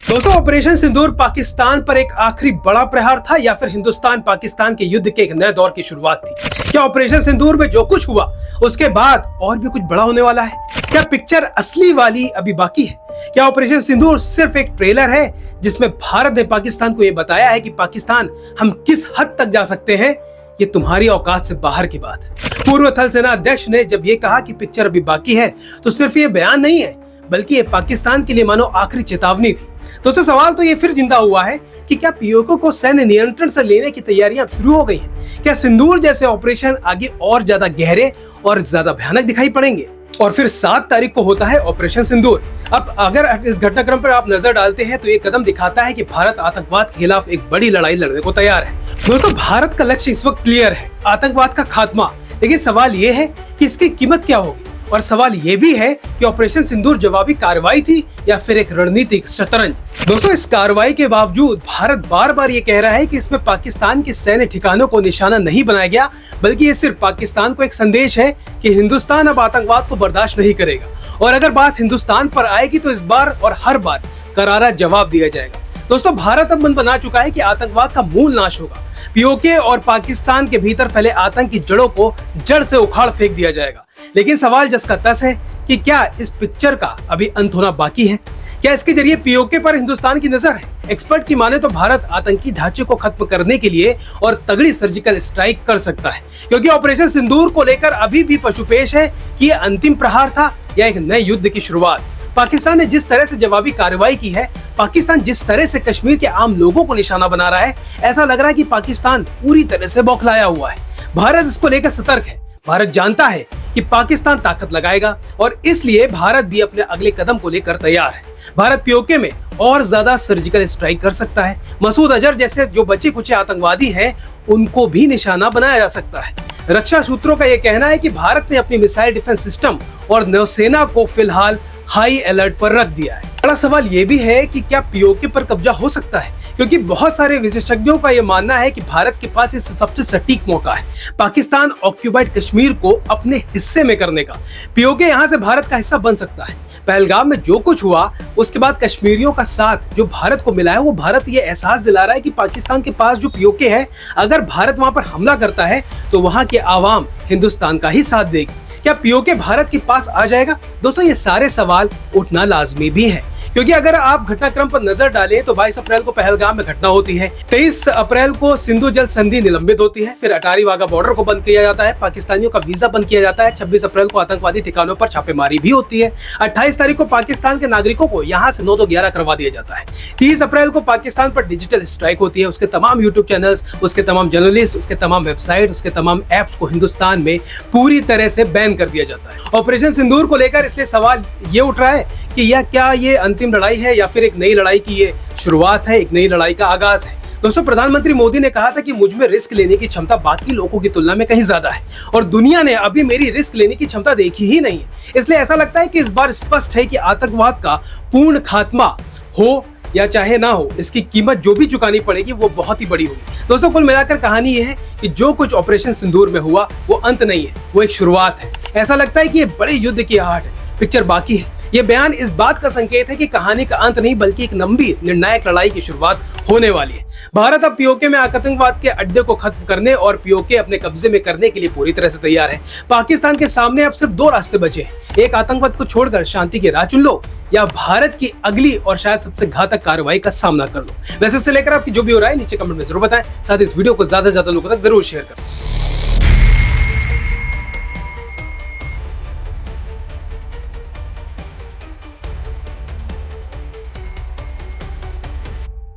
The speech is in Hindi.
दोस्तों, ऑपरेशन सिंदूर पाकिस्तान पर एक आखिरी बड़ा प्रहार था या फिर हिंदुस्तान पाकिस्तान के युद्ध के एक नए दौर की शुरुआत थी? क्या ऑपरेशन सिंदूर में जो कुछ हुआ उसके बाद और भी कुछ बड़ा होने वाला है? क्या पिक्चर असली वाली अभी बाकी है? क्या ऑपरेशन सिंदूर सिर्फ एक ट्रेलर है जिसमें भारत ने पाकिस्तान को यह बताया है कि पाकिस्तान हम किस हद तक जा सकते हैं? ये तुम्हारी औकात से बाहर की बात है। पूर्व थल सेना अध्यक्ष ने जब ये कहा कि पिक्चर अभी बाकी है तो सिर्फ ये बयान नहीं है बल्कि ये पाकिस्तान के लिए मानो आखिरी चेतावनी थी। दोस्तों, सवाल तो ये फिर जिंदा हुआ है कि क्या पीओके को सैन्य नियंत्रण से लेने की तैयारियां शुरू हो गई हैं? क्या सिंदूर जैसे ऑपरेशन आगे और ज्यादा गहरे और ज्यादा भयानक दिखाई पड़ेंगे? और फिर 7 तारीख को होता है ऑपरेशन सिंदूर। अब अगर इस घटनाक्रम पर आप नजर डालते हैं तो ये कदम दिखाता है कि भारत आतंकवाद के खिलाफ एक बड़ी लड़ाई लड़ने को तैयार है। दोस्तों, भारत का लक्ष्य इस वक्त क्लियर है, आतंकवाद का खात्मा। लेकिन सवाल ये है कि इसकी कीमत क्या होगी, और सवाल ये भी है कि ऑपरेशन सिंदूर जवाबी कार्रवाई थी या फिर एक रणनीतिक शतरंज। दोस्तों, इस कार्रवाई के बावजूद भारत बार बार ये कह रहा है कि इसमें पाकिस्तान के सैन्य ठिकानों को निशाना नहीं बनाया गया, बल्कि ये सिर्फ पाकिस्तान को एक संदेश है कि हिंदुस्तान अब आतंकवाद को बर्दाश्त नहीं करेगा, और अगर बात हिंदुस्तान पर आएगी तो इस बार और हर बार करारा जवाब दिया जाएगा। दोस्तों, भारत अब मन बना चुका है कि आतंकवाद का मूल नाश होगा। पीओके और पाकिस्तान के भीतर फैले आतंक की जड़ों को जड़ से उखाड़ फेंक दिया जाएगा। लेकिन सवाल जस का तस है कि क्या इस पिक्चर का अभी अंत होना बाकी है? क्या इसके जरिए पीओके पर हिंदुस्तान की नजर है? एक्सपर्ट की माने तो भारत आतंकी ढांचे को खत्म करने के लिए और तगड़ी सर्जिकल स्ट्राइक कर सकता है, क्योंकि ऑपरेशन सिंदूर को लेकर अभी भी पशुपेश है कि यह अंतिम प्रहार था या एक नए युद्ध की शुरुआत। पाकिस्तान ने जिस तरह से जवाबी कार्रवाई की है, पाकिस्तान जिस तरह से कश्मीर के आम लोगों को निशाना बना रहा है, ऐसा लग रहा है कि पाकिस्तान पूरी तरह से बौखलाया हुआ है। भारत इसको लेकर सतर्क है। भारत जानता है कि पाकिस्तान ताकत लगाएगा और इसलिए भारत भी अपने अगले कदम को लेकर तैयार है। भारत पीओके में और ज्यादा सर्जिकल स्ट्राइक कर सकता है। मसूद अजहर जैसे जो बचे कुचे आतंकवादी हैं, उनको भी निशाना बनाया जा सकता है। रक्षा सूत्रों का यह कहना है कि भारत ने अपनी मिसाइल डिफेंस सिस्टम और नौसेना को फिलहाल हाई अलर्ट पर रख दिया है। बड़ा सवाल यह भी है कि क्या पीओके पर कब्जा हो सकता है, क्योंकि बहुत सारे विशेषज्ञों का यह मानना है कि भारत के पास इस सबसे सटीक मौका है पाकिस्तान ऑक्यूपाइड कश्मीर को अपने हिस्से में करने का। पीओके यहां से भारत का हिस्सा बन सकता है। पहलगाम में जो कुछ हुआ उसके बाद कश्मीरियों का साथ जो भारत को मिला है, वो भारत ये एहसास दिला रहा है कि पाकिस्तान के पास जो पीओके है, अगर भारत वहां पर हमला करता है तो वहां के आवाम हिंदुस्तान का ही साथ देगी। क्या पीओके भारत के पास आ जाएगा? दोस्तों, ये सारे सवाल उठना लाजमी भी है, क्योंकि अगर आप घटनाक्रम पर नजर डालें तो 22 अप्रैल को पहलगाम में घटना होती है, 23 अप्रैल को सिंधु जल संधि निलंबित होती है, फिर अटारी वाघा बॉर्डर को बंद किया जाता है, पाकिस्तानियों का वीजा बंद किया जाता है, 26 अप्रैल को आतंकवादी ठिकानों पर छापेमारी भी होती है, 28 तारीख को पाकिस्तान के नागरिकों को यहाँ से 9 तो 11 करवा दिया जाता है, 30 अप्रैल को पाकिस्तान पर डिजिटल स्ट्राइक होती है। उसके तमाम यूट्यूब चैनल्स, उसके तमाम जर्नलिस्ट, उसके तमाम वेबसाइट, उसके तमाम एप्स को हिंदुस्तान में पूरी तरह से बैन कर दिया जाता है। ऑपरेशन सिंदूर को लेकर इसलिए सवाल ये उठ रहा है कि क्या ये अंतिम लड़ाई है या फिर एक नई लड़ाई की ये शुरुआत है, एक नई लड़ाई का आगाज है। दोस्तों, प्रधानमंत्री मोदी ने कहा था कि मुझ में रिस्क लेने की क्षमता बाकी लोगों की तुलना में कहीं ज्यादा है, और दुनिया ने अभी मेरी रिस्क लेने की क्षमता देखी ही नहीं है। इसलिए ऐसा लगता है कि इस बार स्पष्ट है कि आतंकवाद का पूर्ण खात्मा हो या चाहे ना हो, इसकी कीमत जो भी चुकानी पड़ेगी वो बहुत ही बड़ी होगी। दोस्तों, कुल मिलाकर कहानी ये है कि जो कुछ ऑपरेशन सिंदूर में हुआ वो अंत नहीं है, वो एक शुरुआत है। ऐसा लगता है कि ये बड़े युद्ध की आहट है, पिक्चर बाकी है। ये बयान इस बात का संकेत है कि कहानी का अंत नहीं बल्कि एक लंबी निर्णायक लड़ाई की शुरुआत होने वाली है। भारत अब पीओके में आतंकवाद के अड्डे को खत्म करने और पीओके अपने कब्जे में करने के लिए पूरी तरह से तैयार है। पाकिस्तान के सामने अब सिर्फ 2 रास्ते बचे हैं, एक आतंकवाद को छोड़कर शांति की राह चुन लो, या भारत की अगली और शायद सबसे घातक कार्रवाई का सामना कर लो। वैसे से लेकर आपकी जो भी हो रहा है नीचे कमेंट में जरूर बताएं, साथ ही इस वीडियो को ज्यादा से ज्यादा लोगों तक जरूर शेयर करें।